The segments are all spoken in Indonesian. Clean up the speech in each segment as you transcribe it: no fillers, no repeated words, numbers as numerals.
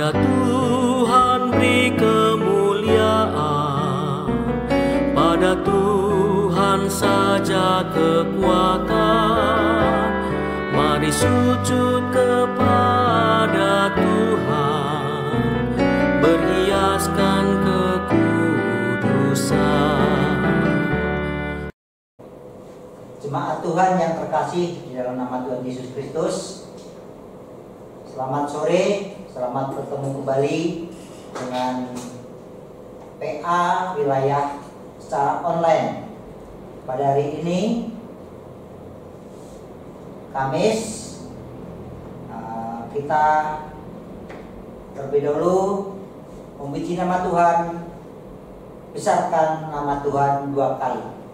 Pada Tuhan beri kemuliaan, pada Tuhan saja kekuatan. Mari sujud kepada Tuhan, berhiaskan kekudusan. Jemaat Tuhan yang terkasih di dalam nama Tuhan Yesus Kristus, selamat sore, selamat bertemu kembali dengan PA wilayah secara online. Pada hari ini Kamis, kita terlebih dahulu memuji nama Tuhan, besarkan nama Tuhan 2 kali.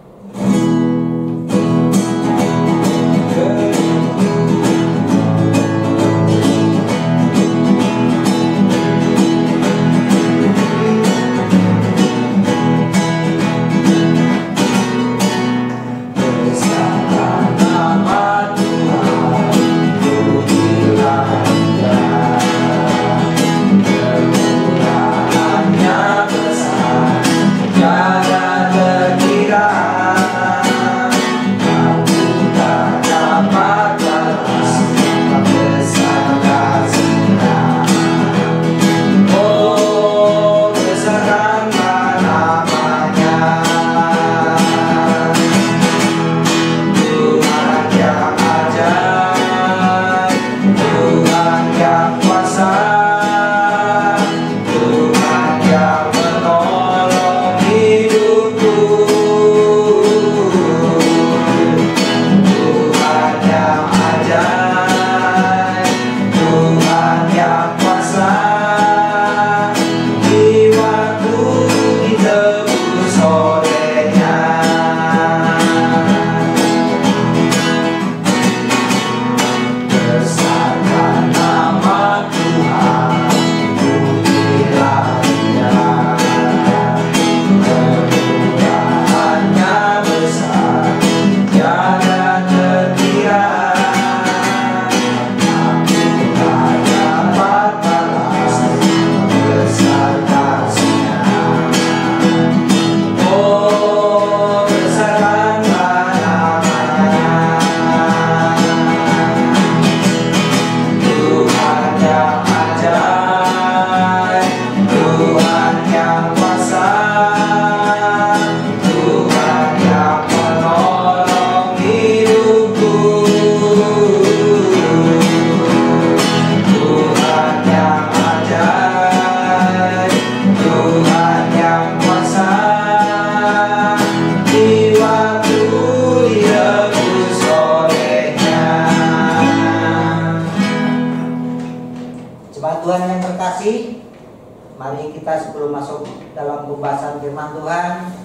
Mari kita sebelum masuk dalam pembahasan firman Tuhan,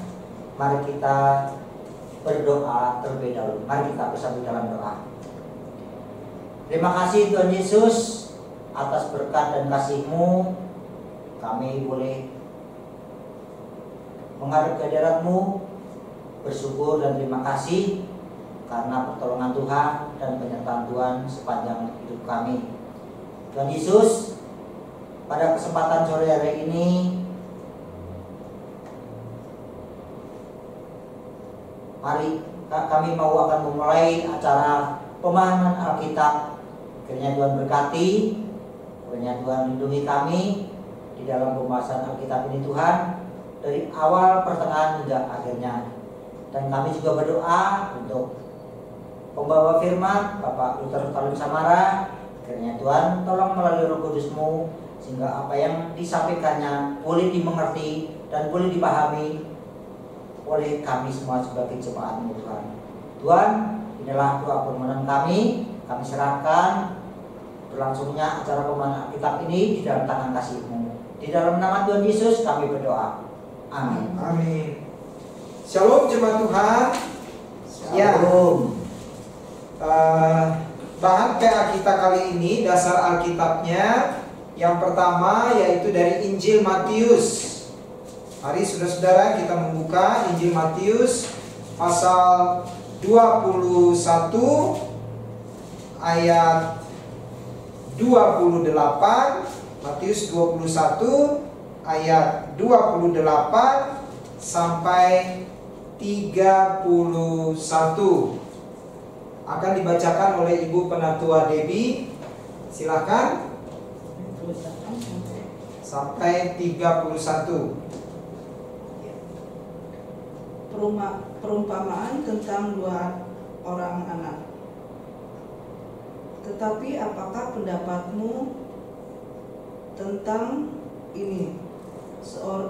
mari kita berdoa terlebih dahulu. Mari kita bersatu dalam doa. Terima kasih Tuhan Yesus atas berkat dan kasih-Mu, kami boleh menghadap ke hadirat-Mu, bersyukur dan terima kasih karena pertolongan Tuhan dan penyertaan Tuhan sepanjang hidup kami. Tuhan Yesus, pada kesempatan sore hari ini, mari kami mau akan memulai acara pemahaman Alkitab. Kiranya Tuhan berkati, kiranya Tuhan lindungi kami di dalam pembahasan Alkitab ini Tuhan, dari awal, pertengahan hingga akhirnya. Dan kami juga berdoa untuk pembawa firman Bapak Luther Talun Samara. Kiranya Tuhan tolong melalui Roh Kudus-Mu, sehingga apa yang disampaikannya boleh dimengerti dan boleh dipahami oleh kami semua sebagai jemaat-Mu Tuhan. Tuhan, inilah doa permohonan kami serahkan berlangsungnya acara pemahaman Alkitab ini di dalam tangan kasih-Mu. Di dalam nama Tuhan Yesus kami berdoa. Amin. Amin. Shalom jemaat Tuhan. Shalom. Bahan PA kita kali ini, dasar Alkitabnya yang pertama yaitu dari Injil Matius. Mari saudara-saudara kita membuka Injil Matius pasal 21 ayat 28 Matius 21 ayat 28 sampai 31 akan dibacakan oleh Ibu Penatua Debbie. Silakan. Sampai 31. Perumpamaan tentang 2 orang anak. Tetapi apakah pendapatmu tentang ini?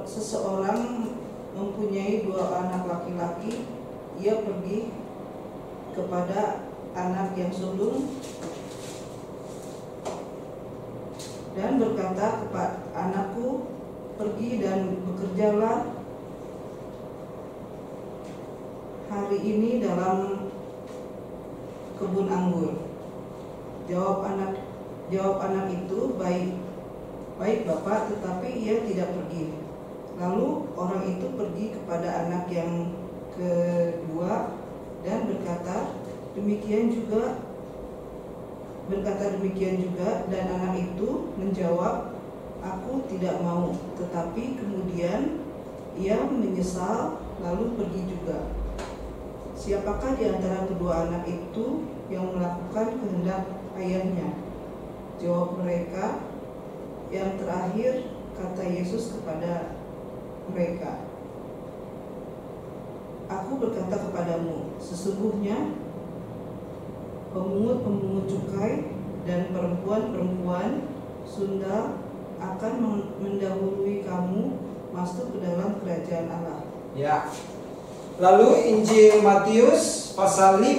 Seseorang mempunyai 2 anak laki-laki. Ia pergi kepada anak yang sulung dan berkata kepada anakku, pergi dan bekerjalah hari ini dalam kebun anggur. Jawab anak itu, baik Bapak, tetapi ia tidak pergi. Lalu orang itu pergi kepada anak yang kedua dan berkata demikian juga, dan anak itu menjawab, aku tidak mau. Tetapi kemudian ia menyesal lalu pergi juga. Siapakah di antara kedua anak itu yang melakukan kehendak ayahnya? Jawab mereka, yang terakhir, kata Yesus kepada mereka. Aku berkata kepadamu, sesungguhnya pemungut-pemungut cukai dan perempuan-perempuan sundal akan mendahului kamu masuk ke dalam kerajaan Allah. Ya. Lalu Injil Matius pasal 5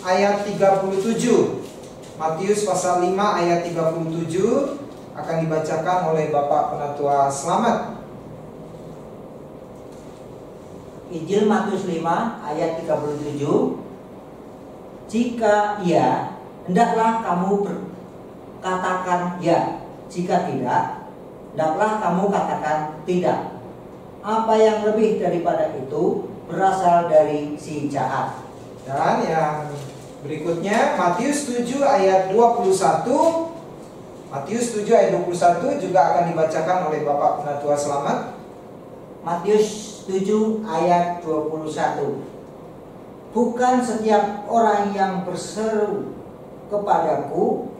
ayat 37. Matius pasal 5 ayat 37 akan dibacakan oleh Bapak Penatua Selamat. Injil Matius 5 ayat 37. Jika iya, hendaklah kamu katakan ya. Jika tidak, hendaklah kamu katakan tidak. Apa yang lebih daripada itu berasal dari si jahat. Dan yang berikutnya Matius 7 ayat 21. Matius 7 ayat 21 juga akan dibacakan oleh Bapak Penatua Selamat. Matius 7 ayat 21. Bukan setiap orang yang berseru kepadaku,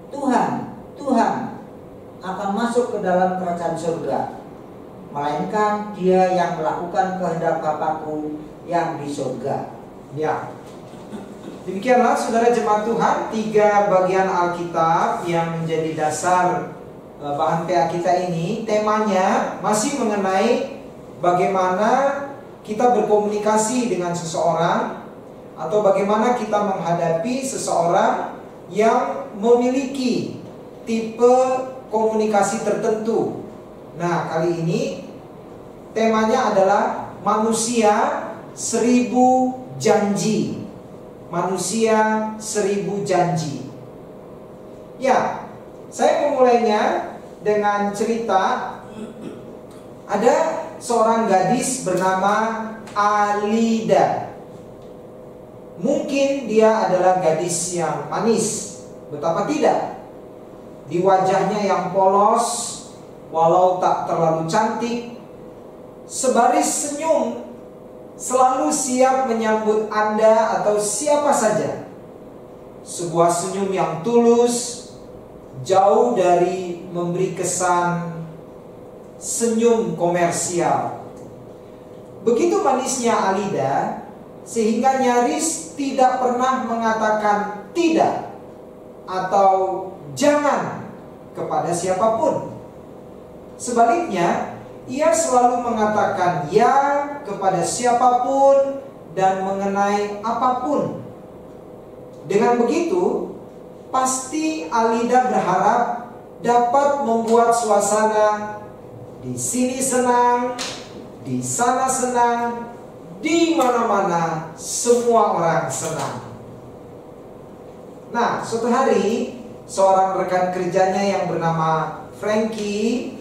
Tuhan, Tuhan, akan masuk ke dalam kerajaan surga, melainkan dia yang melakukan kehendak Bapakku yang di surga. Ya. Demikianlah saudara jemaat Tuhan, 3 bagian Alkitab yang menjadi dasar bahan PA kita ini. Temanya masih mengenai bagaimana kita berkomunikasi dengan seseorang, atau bagaimana kita menghadapi seseorang yang memiliki tipe komunikasi tertentu. Nah, kali ini temanya adalah manusia 1000 janji. Manusia 1000 janji. Ya, saya memulainya dengan cerita. Ada seorang gadis bernama Alida. Mungkin dia adalah gadis yang manis. Betapa tidak? Di wajahnya yang polos, walau tak terlalu cantik, sebaris senyum selalu siap menyambut Anda atau siapa saja. Sebuah senyum yang tulus, jauh dari memberi kesan senyum komersial. Begitu manisnya Alida, sehingga nyaris tidak pernah mengatakan tidak atau jangan kepada siapapun. Sebaliknya, ia selalu mengatakan ya kepada siapapun dan mengenai apapun. Dengan begitu, pasti Alida berharap dapat membuat suasana di sini senang, di sana senang, di mana-mana semua orang senang. Nah, suatu hari seorang rekan kerjanya yang bernama Frankie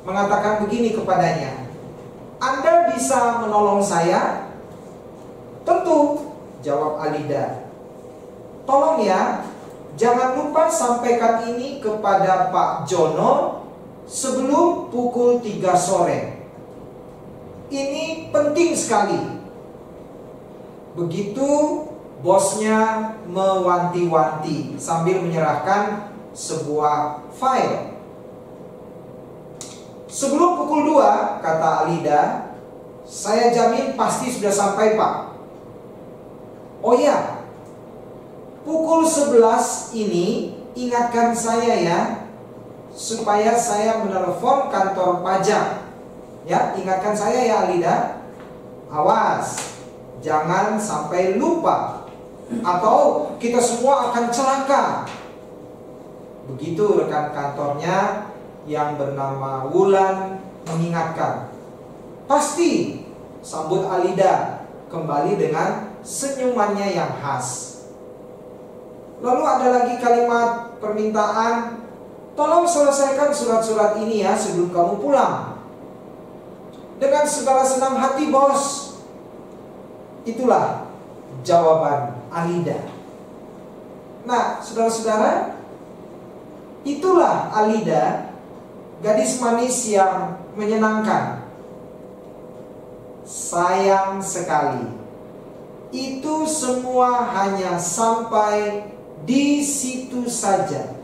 mengatakan begini kepadanya, "Anda bisa menolong saya?" "Tentu," jawab Alida. "Tolong ya, jangan lupa sampaikan ini kepada Pak Jono sebelum pukul 3 sore. Ini penting sekali. Begitu bosnya mewanti-wanti sambil menyerahkan sebuah file. Sebelum pukul 2, kata Alida, saya jamin pasti sudah sampai, Pak. Oh ya, pukul 11 ini ingatkan saya ya, supaya saya menelepon kantor pajak. Ya, ingatkan saya ya Alida. Awas, jangan sampai lupa, atau kita semua akan celaka. Begitu rekan kantornya yang bernama Wulan mengingatkan. Pasti, sambut Alida kembali dengan senyumannya yang khas. Lalu ada lagi kalimat permintaan, tolong selesaikan surat-surat ini ya sebelum kamu pulang. Dengan segala senang hati, bos. Itulah jawaban Alida. Nah, saudara-saudara, itulah Alida, gadis manis yang menyenangkan. Sayang sekali, itu semua hanya sampai di situ saja.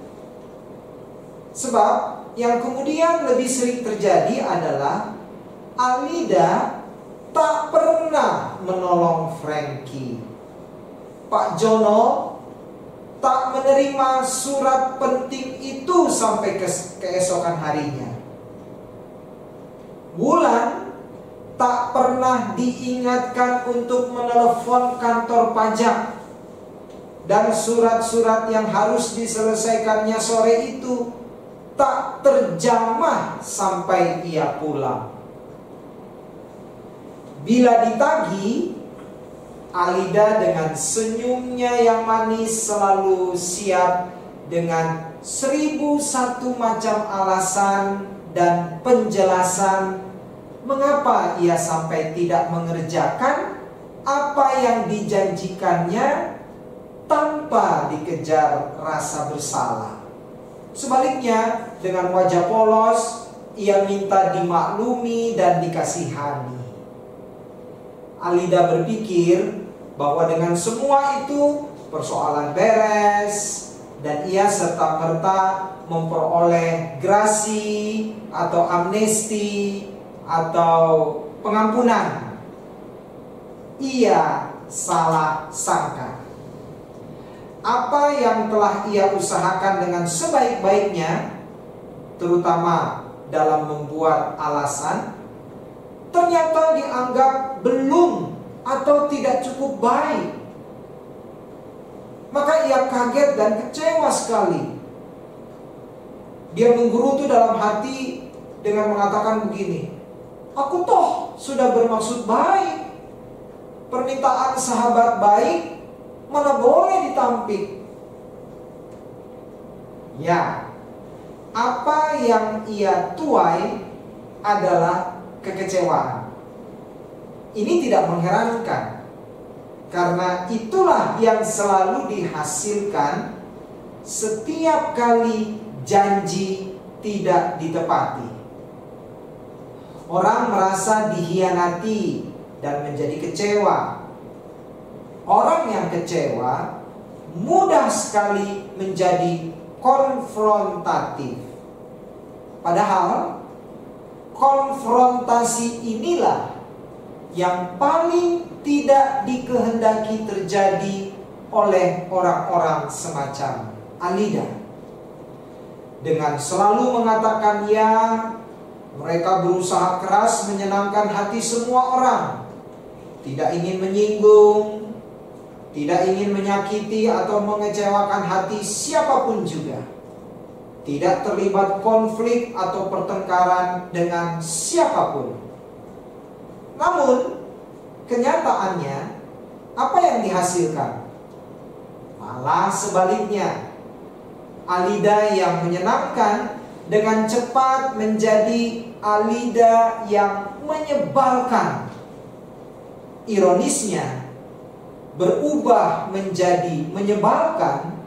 Sebab yang kemudian lebih sering terjadi adalah Alida tak pernah menolong Frankie. Pak Jono tak menerima surat penting itu sampai keesokan harinya. Wulan tak pernah diingatkan untuk menelepon kantor pajak. Dan surat-surat yang harus diselesaikannya sore itu tak terjamah sampai ia pulang. Bila ditagih, Alida dengan senyumnya yang manis selalu siap dengan 1001 macam alasan dan penjelasan mengapa ia sampai tidak mengerjakan apa yang dijanjikannya tanpa dikejar rasa bersalah. Sebaliknya, dengan wajah polos, ia minta dimaklumi dan dikasihani. Alida berpikir bahwa dengan semua itu persoalan beres dan ia serta-merta memperoleh grasi atau amnesti atau pengampunan. Ia salah sangka. Apa yang telah ia usahakan dengan sebaik-baiknya, terutama dalam membuat alasan, ternyata dianggap belum atau tidak cukup baik. Maka ia kaget dan kecewa sekali. Dia menggerutu dalam hati dengan mengatakan begini, aku toh sudah bermaksud baik. Permintaan sahabat baik mana boleh ditampik. Ya, apa yang ia tuai adalah kekecewaan. Ini tidak mengherankan, karena itulah yang selalu dihasilkan setiap kali janji tidak ditepati. Orang merasa dihianati dan menjadi kecewa. Orang yang kecewa mudah sekali menjadi konfrontatif. Padahal konfrontasi inilah yang paling tidak dikehendaki terjadi oleh orang-orang semacam Alida. Dengan selalu mengatakan ya, mereka berusaha keras menyenangkan hati semua orang. Tidak ingin menyinggung, tidak ingin menyakiti atau mengecewakan hati siapapun juga. Tidak terlibat konflik atau pertengkaran dengan siapapun. Namun, kenyataannya, apa yang dihasilkan? Malah sebaliknya. Alida yang menyenangkan dengan cepat menjadi Alida yang menyebalkan. Ironisnya, berubah menjadi menyebalkan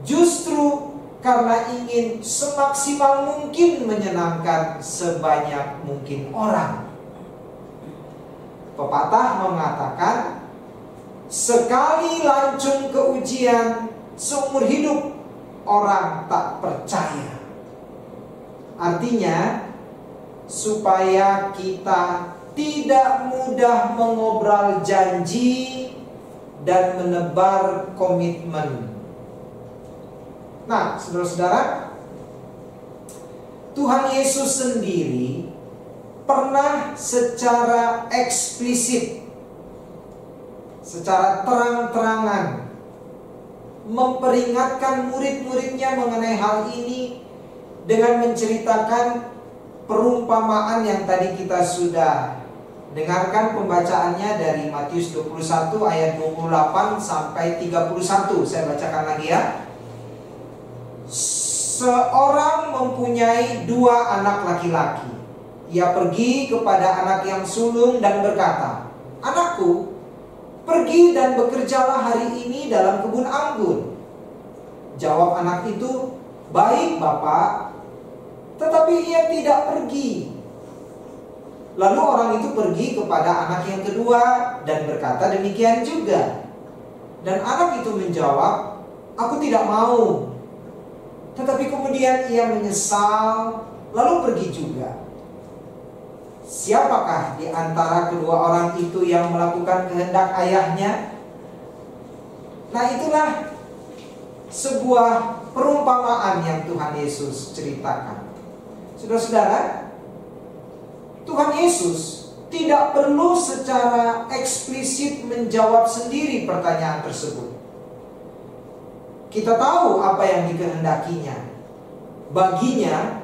justru karena ingin semaksimal mungkin menyenangkan sebanyak mungkin orang. Pepatah mengatakan, sekali lancung ke ujian, seumur hidup orang tak percaya. Artinya, supaya kita tidak mudah mengobrol janji dan menebar komitmen. Nah, saudara-saudara, Tuhan Yesus sendiri pernah secara eksplisit, secara terang-terangan memperingatkan murid-muridnya mengenai hal ini dengan menceritakan perumpamaan yang tadi kita sudah dengarkan pembacaannya dari Matius 21 ayat 28 sampai 31. Saya bacakan lagi ya. Seorang mempunyai 2 anak laki-laki. Ia pergi kepada anak yang sulung dan berkata, "Anakku, pergi dan bekerjalah hari ini dalam kebun anggur." Jawab anak itu, "Baik, Bapak." Tetapi ia tidak pergi. Lalu orang itu pergi kepada anak yang kedua dan berkata demikian juga. Dan anak itu menjawab, "Aku tidak mau." Tetapi kemudian ia menyesal, lalu pergi juga. Siapakah di antara kedua orang itu yang melakukan kehendak ayahnya? Nah, itulah sebuah perumpamaan yang Tuhan Yesus ceritakan. Saudara-saudara, Tuhan Yesus tidak perlu secara eksplisit menjawab sendiri pertanyaan tersebut. Kita tahu apa yang dikehendakinya. Baginya,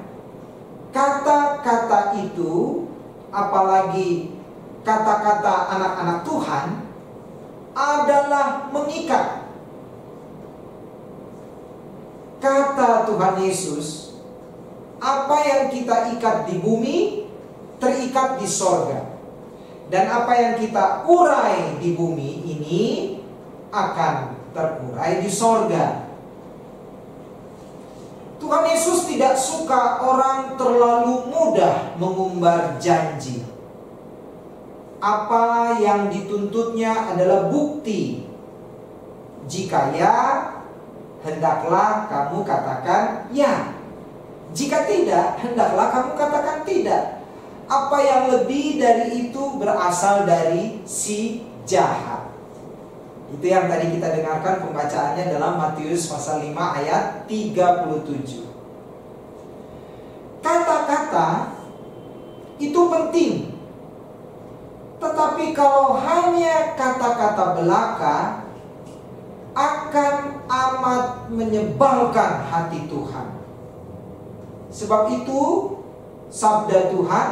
kata-kata itu, apalagi kata-kata anak-anak Tuhan, adalah mengikat. Kata Tuhan Yesus, apa yang kita ikat di bumi, terikat di sorga. Dan apa yang kita urai di bumi ini akan terurai di sorga. Tuhan Yesus tidak suka orang terlalu mudah mengumbar janji. Apa yang dituntutnya adalah bukti. Jika ya, hendaklah kamu katakan ya. Jika tidak, hendaklah kamu katakan tidak. Apa yang lebih dari itu berasal dari si jahat. Itu yang tadi kita dengarkan pembacaannya dalam Matius pasal 5 ayat 37. Kata-kata itu penting. Tetapi kalau hanya kata-kata belaka, akan amat menyebalkan hati Tuhan. Sebab itu, sabda Tuhan,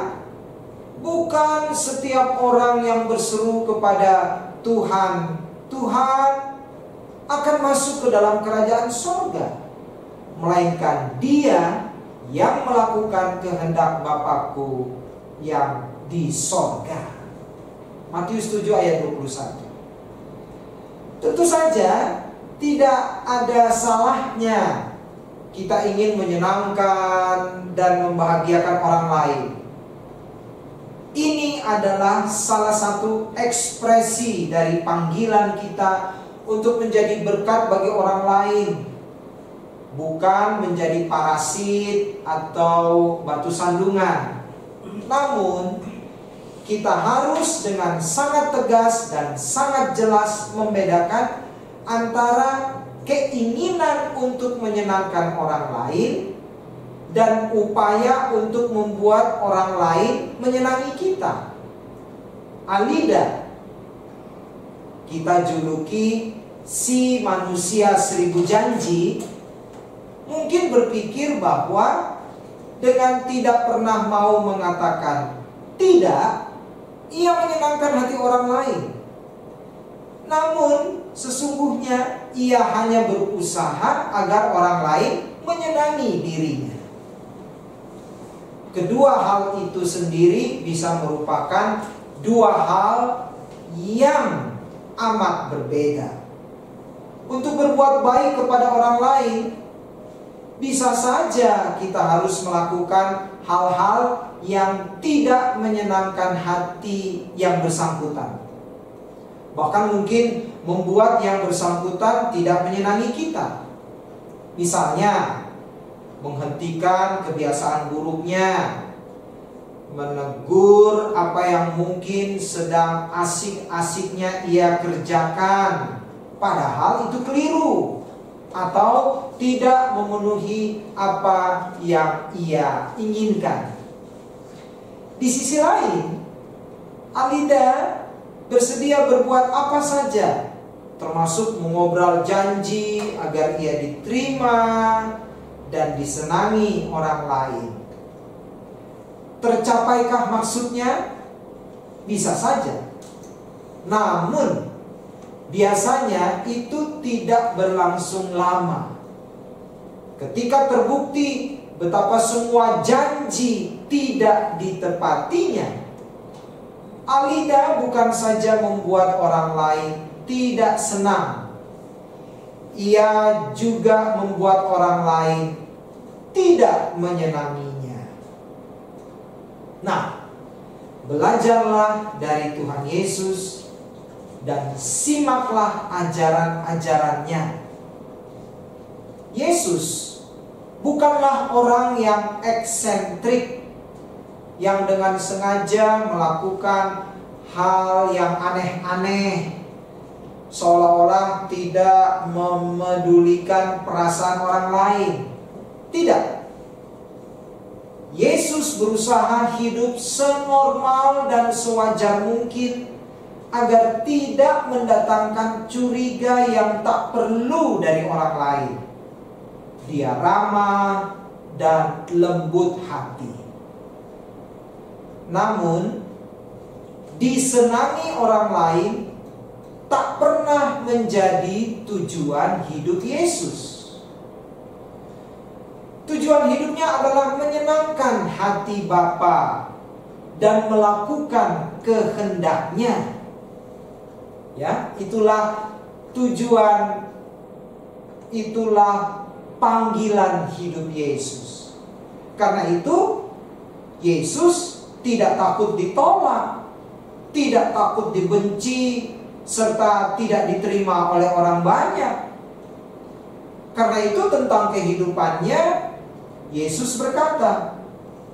bukan setiap orang yang berseru kepada Tuhan, Tuhan, akan masuk ke dalam kerajaan sorga, melainkan dia yang melakukan kehendak Bapakku yang di sorga. Matius 7 ayat 21. Tentu saja tidak ada salahnya kita ingin menyenangkan dan membahagiakan orang lain. Ini adalah salah satu ekspresi dari panggilan kita untuk menjadi berkat bagi orang lain, bukan menjadi parasit atau batu sandungan. Namun, kita harus dengan sangat tegas dan sangat jelas membedakan antara keinginan untuk menyenangkan orang lain dan upaya untuk membuat orang lain menyenangi kita. Alida, kita juluki si manusia 1000 janji, mungkin berpikir bahwa dengan tidak pernah mau mengatakan tidak, ia menyenangkan hati orang lain. Namun sesungguhnya ia hanya berusaha agar orang lain menyenangi dirinya. Kedua hal itu sendiri bisa merupakan dua hal yang amat berbeda. untuk berbuat baik kepada orang lain, bisa saja kita harus melakukan hal-hal yang tidak menyenangkan hati yang bersangkutan. Bahkan mungkin membuat yang bersangkutan tidak menyenangi kita. Misalnya, menghentikan kebiasaan buruknya, menegur apa yang mungkin sedang asik-asiknya ia kerjakan, padahal itu keliru, atau tidak memenuhi apa yang ia inginkan. Di sisi lain, Alida bersedia berbuat apa saja, termasuk mengobrol janji agar ia diterima dan disenangi orang lain. Tercapaikah maksudnya? Bisa saja. Namun biasanya itu tidak berlangsung lama. Ketika terbukti betapa semua janji tidak ditepatinya, Alida bukan saja membuat orang lain tidak senang, ia juga membuat orang lain tidak menyenanginya. Nah, belajarlah dari Tuhan Yesus dan simaklah ajaran-ajarannya. Yesus bukanlah orang yang eksentrik, yang dengan sengaja melakukan hal yang aneh-aneh, seolah-olah tidak memedulikan perasaan orang lain. Tidak. Yesus berusaha hidup senormal dan sewajar mungkin agar tidak mendatangkan curiga yang tak perlu dari orang lain. Dia ramah dan lembut hati. Namun, disenangi orang lain tak pernah menjadi tujuan hidup Yesus. Tujuan hidupnya adalah menyenangkan hati Bapa dan melakukan kehendaknya. Ya, itulah tujuan, itulah panggilan hidup Yesus. Karena itu, Yesus tidak takut ditolak, tidak takut dibenci, serta tidak diterima oleh orang banyak. Karena itu tentang kehidupannya, Yesus berkata,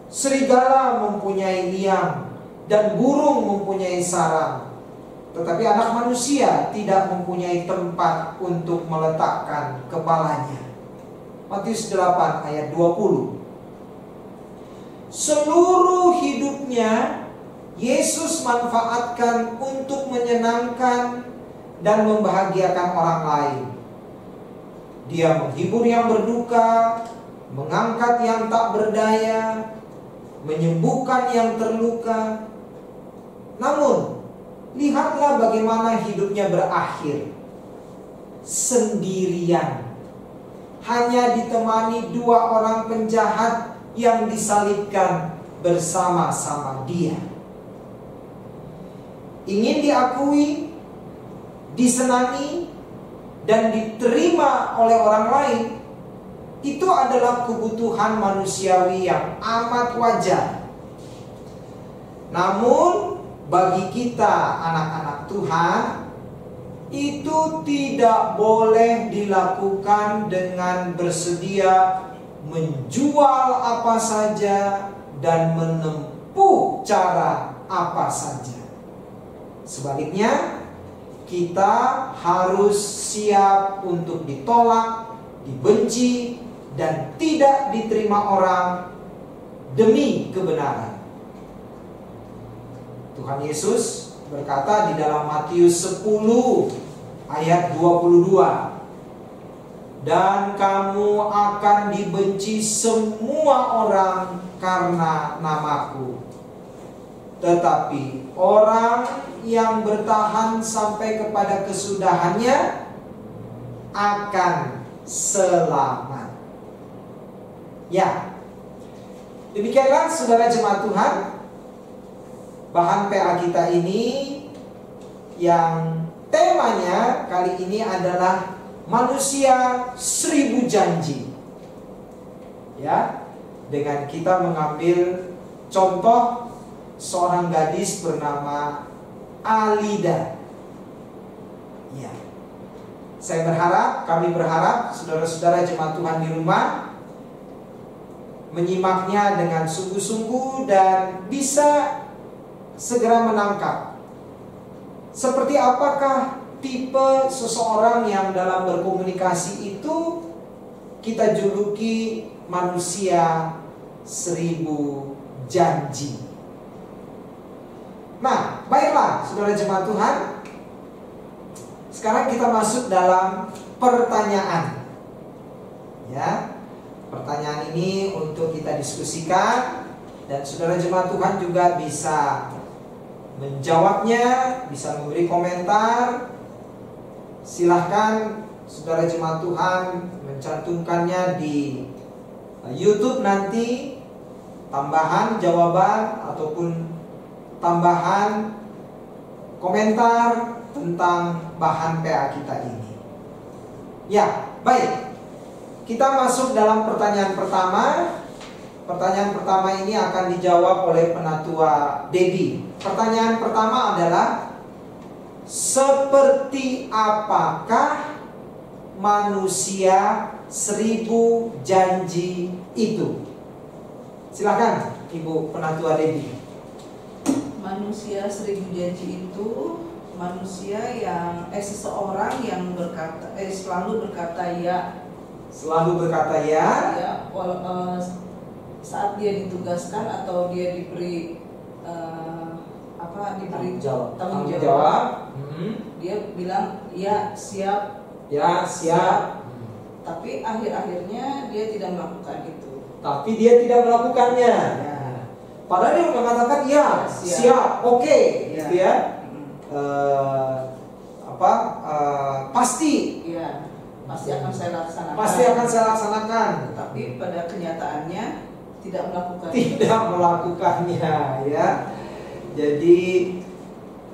serigala mempunyai liang dan burung mempunyai sarang, tetapi anak manusia tidak mempunyai tempat untuk meletakkan kepalanya. Matius 8 ayat 20. Seluruh hidupnya Yesus manfaatkan untuk menyenangkan dan membahagiakan orang lain. Dia menghibur yang berduka, mengangkat yang tak berdaya, menyembuhkan yang terluka. Namun, lihatlah bagaimana hidupnya berakhir. Sendirian. Hanya ditemani 2 orang penjahat yang disalibkan bersama-sama dia. Ingin diakui, disenangi, dan diterima oleh orang lain, itu adalah kebutuhan manusiawi yang amat wajar. Namun, bagi kita anak-anak Tuhan, itu tidak boleh dilakukan dengan bersedia menjual apa saja dan menempuh cara apa saja. Sebaliknya, kita harus siap untuk ditolak, dibenci, dan tidak diterima orang demi kebenaran. Tuhan Yesus berkata di dalam Matius 10 ayat 22, dan kamu akan dibenci semua orang karena namaku, tetapi orang yang bertahan sampai kepada kesudahannya akan selamat. Ya, demikianlah saudara jemaat Tuhan, bahan PA kita ini yang temanya kali ini adalah manusia 1000 janji. Ya, dengan kita mengambil contoh seorang gadis bernama Alida. Ya. Kami berharap saudara-saudara jemaat Tuhan di rumah menyimaknya dengan sungguh-sungguh dan bisa segera menangkap seperti apakah tipe seseorang yang dalam berkomunikasi itu kita juluki manusia 1000 janji. Nah, baiklah saudara jemaat Tuhan, sekarang kita masuk dalam pertanyaan. Ya, pertanyaan ini untuk kita diskusikan dan saudara jemaat Tuhan juga bisa menjawabnya, bisa memberi komentar. Silahkan saudara jemaat Tuhan mencantumkannya di YouTube nanti, tambahan jawaban ataupun tambahan komentar tentang bahan PA kita ini. Ya, baik. Kita masuk dalam pertanyaan pertama. Pertanyaan pertama ini akan dijawab oleh Penatua Dedi. Pertanyaan pertama adalah, seperti apakah manusia 1000 janji itu? Silakan Ibu Penatua Dedi. Manusia 1000 janji itu manusia yang seseorang yang selalu berkata ya. Selalu berkata ya. Ya, saat dia ditugaskan atau dia diberi tanggung jawab, dia bilang ya siap, ya siap. Tapi akhir-akhirnya dia tidak melakukan itu. Tapi dia tidak melakukannya. Ya. Padahal dia mengatakan ya siap, oke, gitu ya. Pasti. Ya, pasti akan saya laksanakan. Pasti akan saya laksanakan. Tapi pada kenyataannya tidak melakukan. Tidak melakukannya, ya. Jadi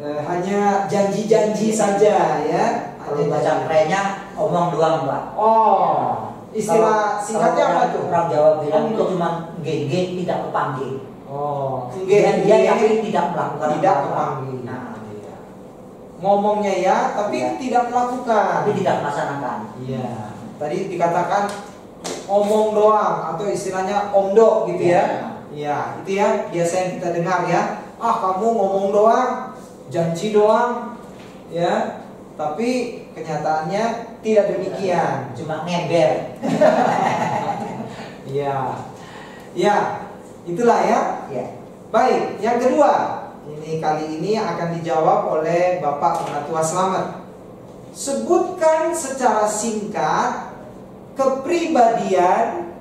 hanya janji-janji saja, ya. Kalau baca kerennya omong doang, Mbak. Oh, istilah singkatnya apa tuh? Orang Jawa bilang itu cuma nggih tidak kepanggil. Oh, dia tapi tidak melakukan. Tidak kepanggil. Nah, iya. Ngomongnya ya, tapi tidak melakukan. Tapi tidak melaksanakan. Iya. Tadi dikatakan omong doang atau istilahnya omdo gitu ya. Iya, itu ya biasa yang kita dengar ya. Ah, kamu ngomong doang, janji doang, ya. Tapi kenyataannya tidak demikian. Cuma ngember. Iya. Ya, itulah ya. Ya. Baik, yang kedua, kali ini akan dijawab oleh Bapak Penatua Slamet. Sebutkan secara singkat kepribadian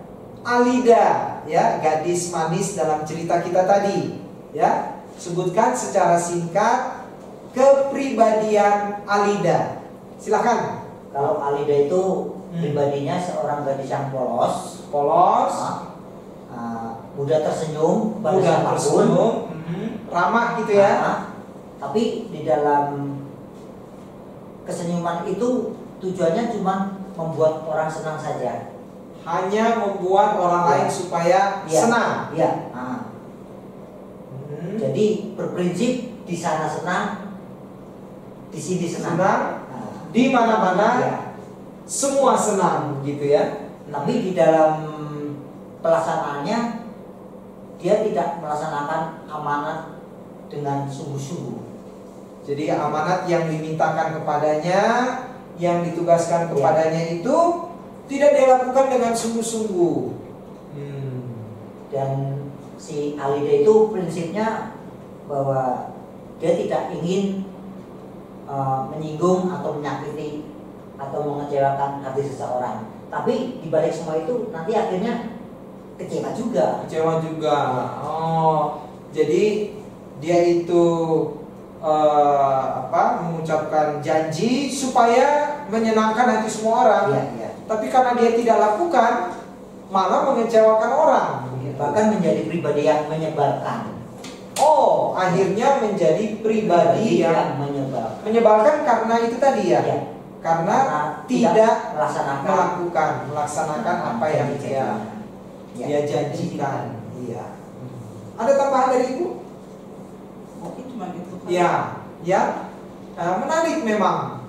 Alida, ya, gadis manis dalam cerita kita tadi, ya. Sebutkan secara singkat kepribadian Alida. Silakan. Kalau Alida itu pribadinya seorang gadis yang polos, mudah tersenyum, ramah gitu ya. Tapi di dalam kesenyuman itu tujuannya cuma membuat orang senang saja. Hanya membuat orang lain supaya senang. Iya. Jadi berprinsip di sana senang, di sini senang. Di mana-mana semua senang gitu ya. Tapi di dalam pelaksanaannya dia tidak melaksanakan amanat dengan sungguh-sungguh. Jadi amanat yang dimintakan kepadanya, yang ditugaskan kepadanya itu tidak dilakukan dengan sungguh-sungguh. Dan si Alida itu prinsipnya bahwa dia tidak ingin menyinggung atau menyakiti atau mengecewakan hati seseorang. Tapi dibalik semua itu nanti akhirnya kecewa juga. Oh, jadi dia itu mengucapkan janji supaya menyenangkan hati semua orang. Tapi karena dia tidak lakukan, malah mengecewakan orang. Bahkan menjadi pribadi yang menyebalkan. Oh, akhirnya menjadi pribadi yang menyebalkan. Menyebalkan karena itu tadi ya. karena tidak melaksanakan melaksanakan apa yang dia janjikan. Iya. Ada tambahan dari Ibu? Mungkin cuma itu kan. Ya. Menarik memang.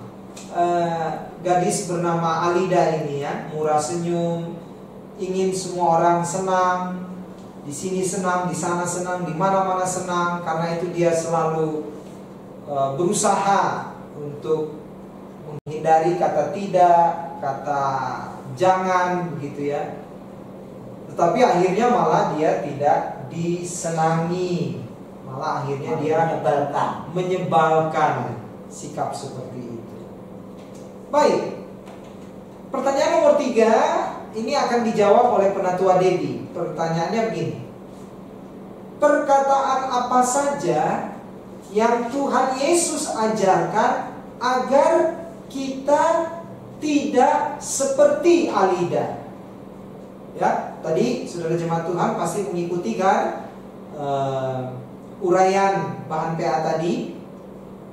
Gadis bernama Alida ini ya, murah senyum, ingin semua orang senang, di sini senang, di sana senang, di mana-mana senang, karena itu dia selalu berusaha untuk menghindari kata tidak, kata jangan begitu ya. Tetapi akhirnya malah dia tidak disenangi, malah akhirnya dia menyebalkan sikap seperti itu. Baik, pertanyaan nomor 3 ini akan dijawab oleh Penatua Debbie. Pertanyaannya begini: perkataan apa saja yang Tuhan Yesus ajarkan agar kita tidak seperti Alida? Ya, tadi saudara jemaat Tuhan pasti mengikuti kan uraian bahan PA tadi,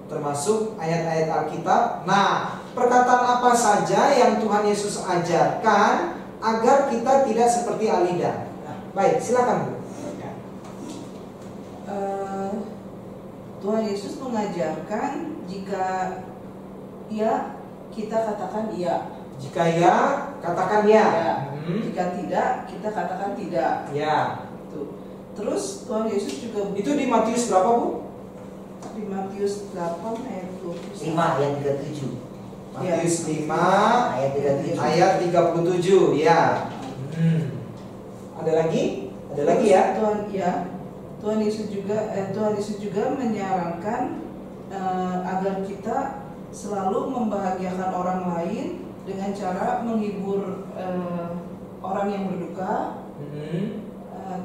termasuk ayat-ayat Alkitab. Nah, perkataan apa saja yang Tuhan Yesus ajarkan agar kita tidak seperti Alida? Nah, baik, silakan Bu. Tuhan Yesus mengajarkan jika iya, kita katakan iya. Jika ya, katakan ya. Jika tidak, kita katakan tidak. Ya. Terus Tuhan Yesus juga itu di Matius berapa Bu? Di Matius 8 ayat 21. 5 ayat 37. Matius 5 ayat 37. ayat 37 ya. Ada lagi? Ada lagi ya? Tuhan Yesus juga menyarankan agar kita selalu membahagiakan orang lain dengan cara menghibur orang yang berduka.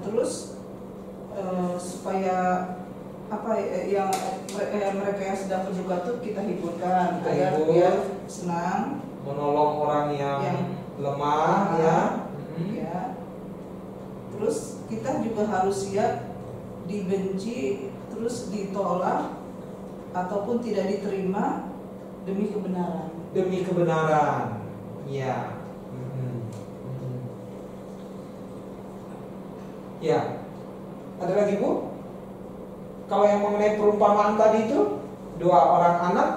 Terus supaya yang mereka yang sedang berduka tuh kita hiburkan agar dia senang, menolong orang yang lemah ya. Terus kita juga harus siap dibenci, terus ditolak ataupun tidak diterima demi kebenaran. Demi kebenaran. Ya. Ya. Ada lagi Bu? Kalau yang mengenai perumpamaan tadi itu, 2 orang anak.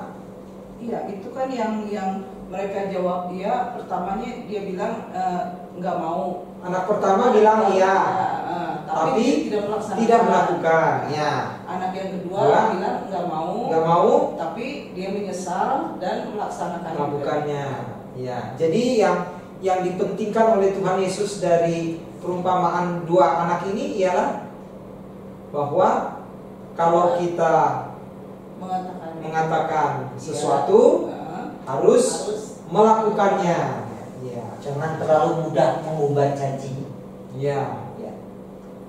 Iya, itu kan yang mereka jawab iya. Pertamanya dia bilang nggak mau. Anak pertama bilang iya, tapi tidak melakukan. Ya. Anak yang kedua bilang nggak mau, tapi dia menyesal dan melakukannya. Ya. Jadi yang dipentingkan oleh Tuhan Yesus dari perumpamaan 2 anak ini ialah bahwa kalau kita mengatakan sesuatu harus melakukannya. Ya. Jangan terlalu mudah mengubah janji. Ya.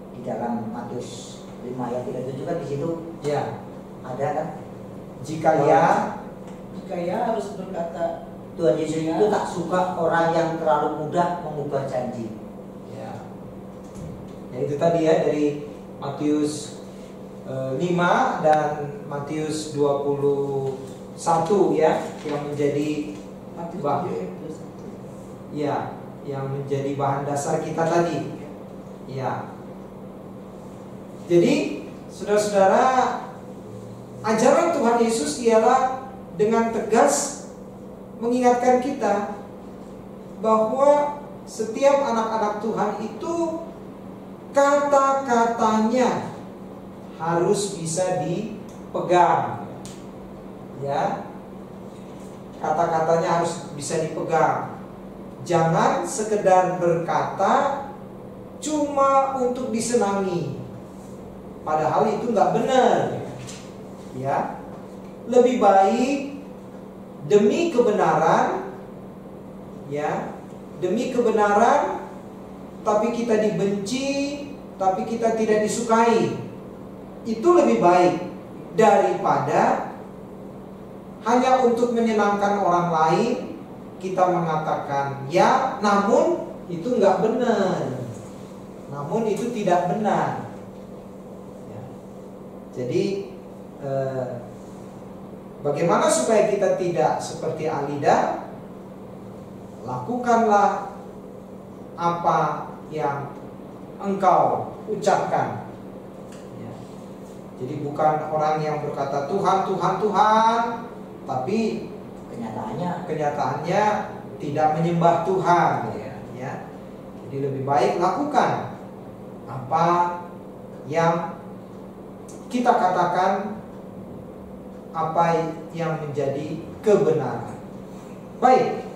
Di dalam Matius 5 ayat 37 kan di situ ya ada kan, jika ya harus berkata. Tuhan Yesus itu tak suka orang yang terlalu mudah mengubah janji. Ya itu tadi ya, dari Matius 5 dan Matius 21 ya, yang menjadi yang menjadi bahan dasar kita tadi. Ya. Jadi, saudara-saudara, ajaran Tuhan Yesus ialah dengan tegas mengingatkan kita bahwa setiap anak-anak Tuhan itu kata-katanya harus bisa dipegang. Ya. Kata-katanya harus bisa dipegang. Jangan sekedar berkata cuma untuk disenangi, padahal itu nggak benar. Ya, lebih baik demi kebenaran, ya, demi kebenaran, tapi kita dibenci, tapi kita tidak disukai. Itu lebih baik daripada hanya untuk menyenangkan orang lain kita mengatakan ya, namun itu nggak benar, namun itu tidak benar. Ya. Jadi Bagaimana supaya kita tidak seperti Alida? Lakukanlah apa yang engkau ucapkan. Ya. Jadi bukan orang yang berkata Tuhan, Tuhan, Tuhan, tapi kenyataannya tidak menyembah Tuhan. Ya. Jadi lebih baik lakukan apa yang kita katakan, apa yang menjadi kebenaran. Baik,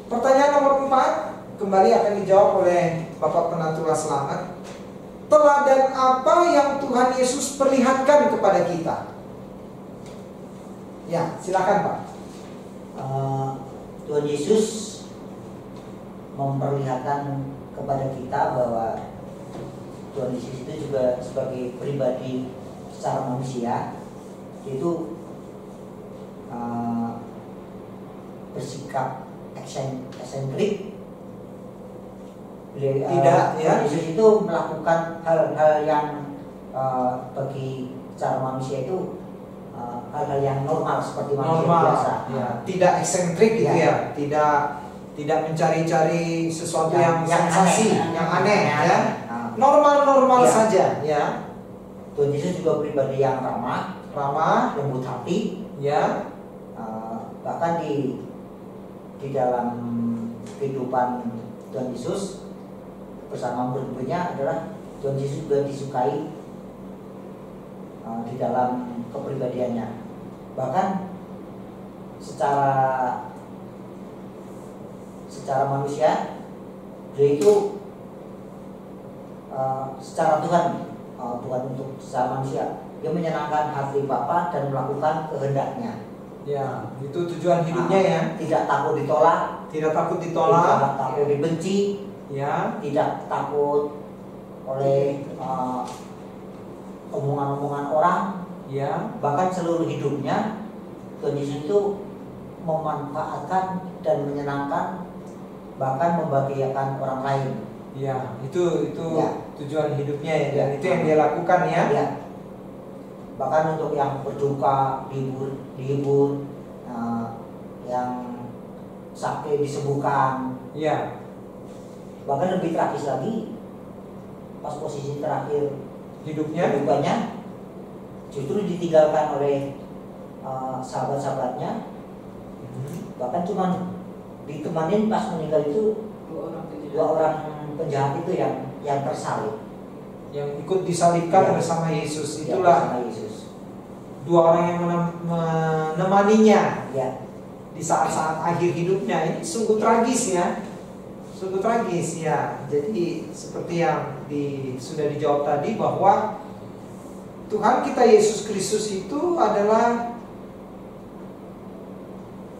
pertanyaan nomor 4 kembali akan dijawab oleh Bapak Penatua Selamat. Teladan apa yang Tuhan Yesus perlihatkan kepada kita? Ya, silakan Pak. Tuhan Yesus memperlihatkan kepada kita bahwa Tuhan Yesus itu juga sebagai pribadi secara manusia, itu bersikap eksentrik. Tidak, ya. Yesus itu melakukan hal-hal yang bagi cara manusia itu hal-hal yang normal seperti manusia biasa. Ya. Tidak eksentrik gitu ya. Tidak mencari-cari sesuatu yang sensasi, yang aneh ya. Normal-normal saja ya. Tuhan Yesus juga pribadi yang ramah, lembut hati ya. Bahkan di dalam kehidupan Tuhan Yesus bersama murid-muridnya adalah Tuhan Yesus juga disukai di dalam kepribadiannya. Bahkan secara manusia dia itu secara Tuhan, bukan untuk secara manusia, dia menyenangkan hati Bapa dan melakukan kehendaknya. Ya, itu tujuan hidupnya ya. Tidak takut ditolak, tidak takut dibenci, ya, tidak takut oleh omongan-omongan orang, ya. Bahkan seluruh hidupnya Tuhan Yesus itu memanfaatkan dan menyenangkan, bahkan membahagiakan orang lain. Ya, itu ya. Tujuan hidupnya ya, dan itu yang dia lakukan ya. Ya. Bahkan untuk yang berduka dihibur, yang sakit disembuhkan. Ya. Bahkan lebih tragis lagi, pas posisi terakhir hidupnya justru ditinggalkan oleh sahabat-sahabatnya. Bahkan cuma ditemanin pas meninggal itu dua orang penjahat itu yang tersalib, yang ikut disalibkan bersama Yesus. Itulah bersama Yesus. Dua orang yang menemaninya di saat-saat akhir hidupnya. Ini sungguh tragis ya, sungguh tragis ya. Jadi seperti yang sudah dijawab tadi, bahwa Tuhan kita Yesus Kristus itu adalah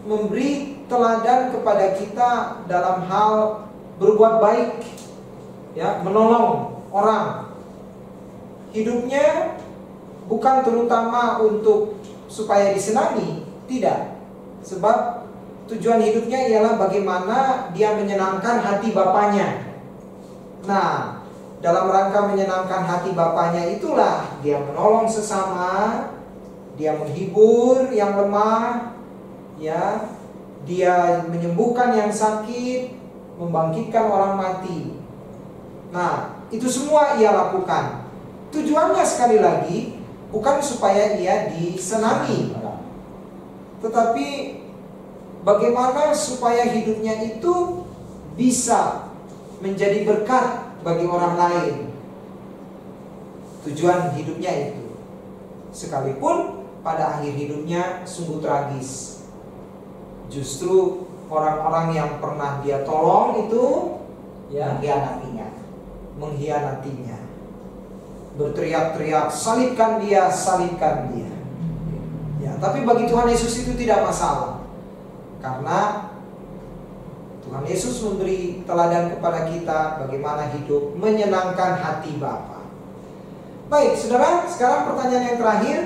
memberi teladan kepada kita dalam hal berbuat baik, ya, menolong orang. Hidupnya bukan terutama untuk supaya disenangi, tidak. Sebab tujuan hidupnya ialah bagaimana dia menyenangkan hati Bapaknya. Nah, dalam rangka menyenangkan hati Bapaknya itulah dia menolong sesama, dia menghibur yang lemah, ya, dia menyembuhkan yang sakit, membangkitkan orang mati. Nah, itu semua ia lakukan. Tujuannya sekali lagi bukan supaya ia disenangi, tetapi bagaimana supaya hidupnya itu bisa menjadi berkat bagi orang lain. Tujuan hidupnya itu. Sekalipun pada akhir hidupnya sungguh tragis. Justru orang-orang yang pernah dia tolong itu ya mengkhianatinya. Berteriak-teriak, salibkan dia, salibkan dia. Ya, tapi bagi Tuhan Yesus itu tidak masalah. Karena Tuhan Yesus memberi teladan kepada kita bagaimana hidup menyenangkan hati Bapa. Baik, saudara, sekarang pertanyaan yang terakhir.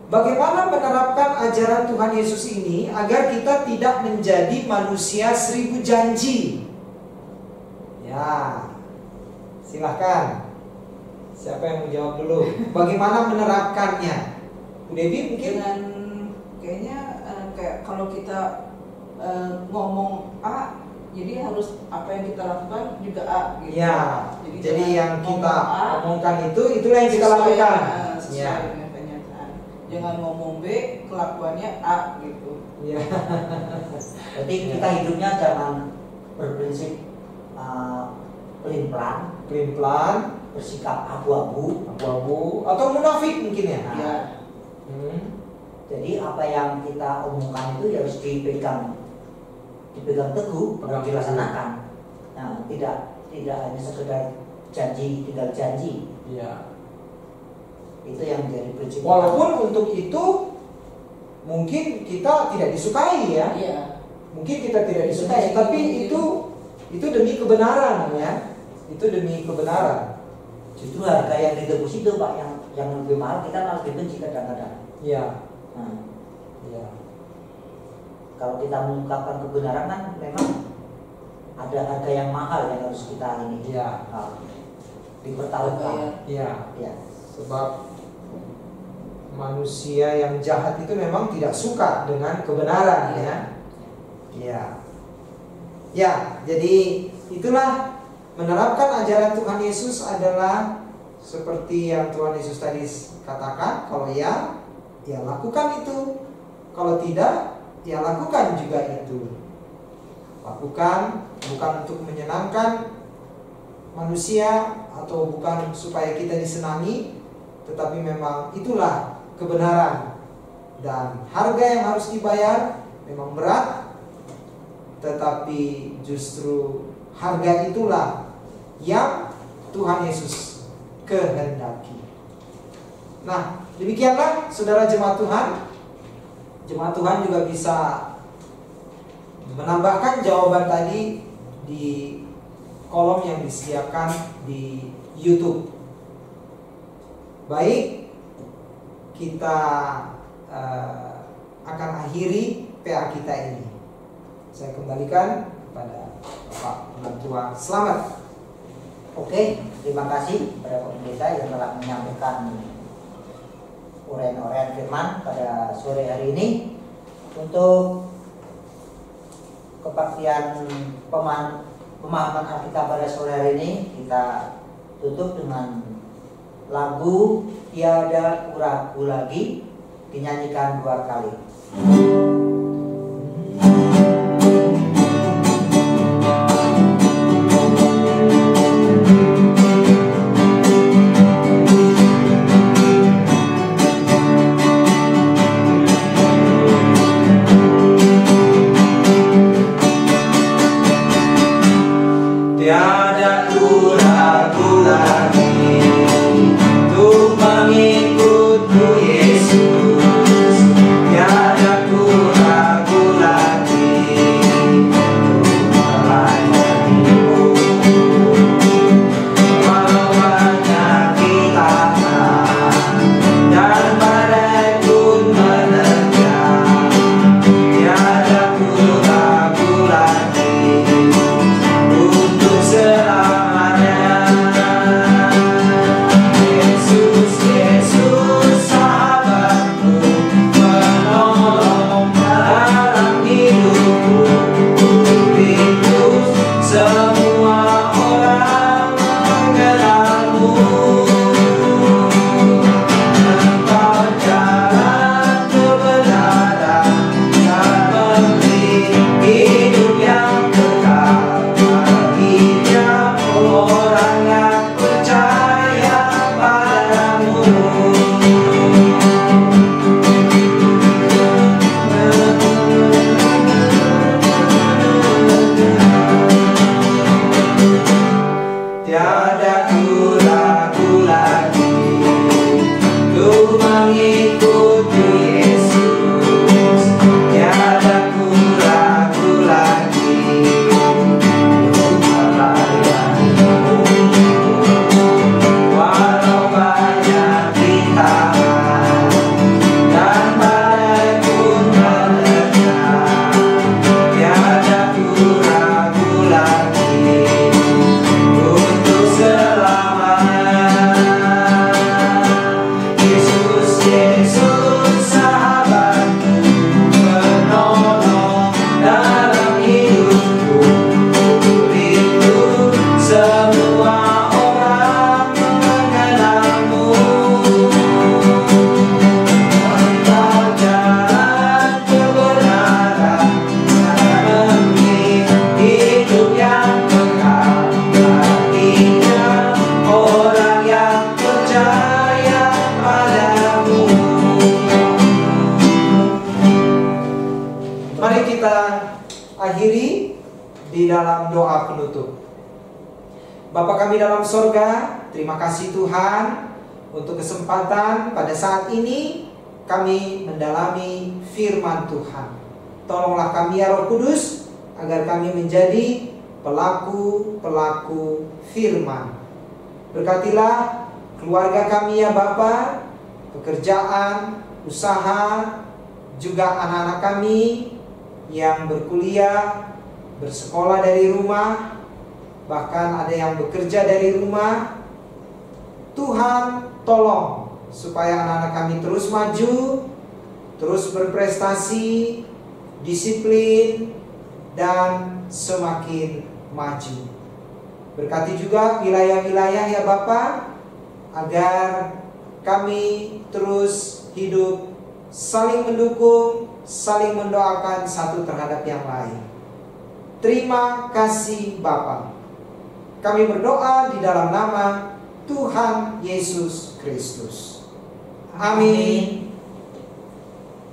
Bagaimana menerapkan ajaran Tuhan Yesus ini agar kita tidak menjadi manusia 1000 janji? Ya, silahkan. Siapa yang menjawab dulu? Bagaimana menerapkannya? Bu Devi mungkin? Kayaknya apa yang kita lakukan juga A gitu. Ya. Jadi yang kita omongkan itulah yang kita lakukan. Sesuai Ya. dengan kenyataan. Jangan ngomong B, kelakuannya A gitu. Ya. Jadi kita hidupnya jangan berprinsip pelin-pelan, bersikap abu-abu, Atau munafik mungkin ya. Nah, Ya. Jadi apa yang kita omongkan itu harus dipegang teguh, Pegang dilaksanakan. Nah, tidak hanya sekedar janji, tinggal janji. Iya. Itu yang menjadi prinsip. Walaupun untuk itu mungkin kita tidak disukai ya. Iya. Mungkin kita tidak disukai, tapi itu demi kebenaran ya. Itu demi kebenaran. Justru harga yang ditebus itu Pak yang lebih mahal kita malah dibenci kadang-kadang. Iya. Nah, Iya. kalau kita mengungkapkan kebenaran kan memang ada harga yang mahal yang harus kita ini Iya. dipertaruhkan. Iya. Ya. Sebab manusia yang jahat itu memang tidak suka dengan kebenaran ya. Iya. Ya, jadi itulah menerapkan ajaran Tuhan Yesus adalah seperti yang Tuhan Yesus tadi katakan, kalau ya lakukan itu. Kalau tidak, ya lakukan juga itu. Lakukan bukan untuk menyenangkan manusia atau bukan supaya kita disenangi, tetapi memang itulah kebenaran. Dan harga yang harus dibayar memang berat, tetapi justru harga itulah yang Tuhan Yesus kehendaki. Nah, demikianlah saudara jemaat Tuhan. Jemaat Tuhan juga bisa menambahkan jawaban tadi di kolom yang disediakan di YouTube. Baik, kita akan akhiri PA kita ini. Saya kembalikan kepada Bapak Pengatua. Selamat. Oke, terima kasih kepada Pak Pendeta yang telah menyampaikan uraian-uraian firman pada sore hari ini. Untuk kebaktian pemahaman Alkitab pada sore hari ini, kita tutup dengan lagu Tiada Ku Lagi, dinyanyikan 2 kali. Tiada ku ragu lagi untuk mengikut-Mu Yesus. Tiada ku ragu Mari kita akhiri di dalam doa penutup. Bapa kami dalam sorga, terima kasih Tuhan untuk kesempatan pada saat ini kami mendalami firman Tuhan. Tolonglah kami ya Roh Kudus, agar kami menjadi pelaku-pelaku firman. Berkatilah keluarga kami ya Bapa, pekerjaan, usaha, juga anak-anak kami yang berkuliah, bersekolah dari rumah, bahkan ada yang bekerja dari rumah. Tuhan, tolong supaya anak-anak kami terus maju, terus berprestasi, disiplin, dan semakin maju. Berkati juga wilayah-wilayah ya Bapa, agar kami terus hidup saling mendukung, saling mendoakan satu terhadap yang lain. Terima kasih Bapa. Kami berdoa di dalam nama Tuhan Yesus Kristus. Amin.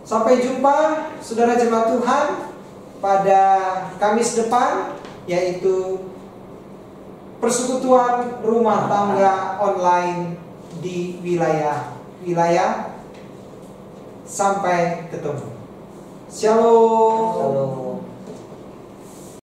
Sampai jumpa saudara jemaat Tuhan pada Kamis depan, yaitu persekutuan rumah tangga online di wilayah. Sampai ketemu. Shalom.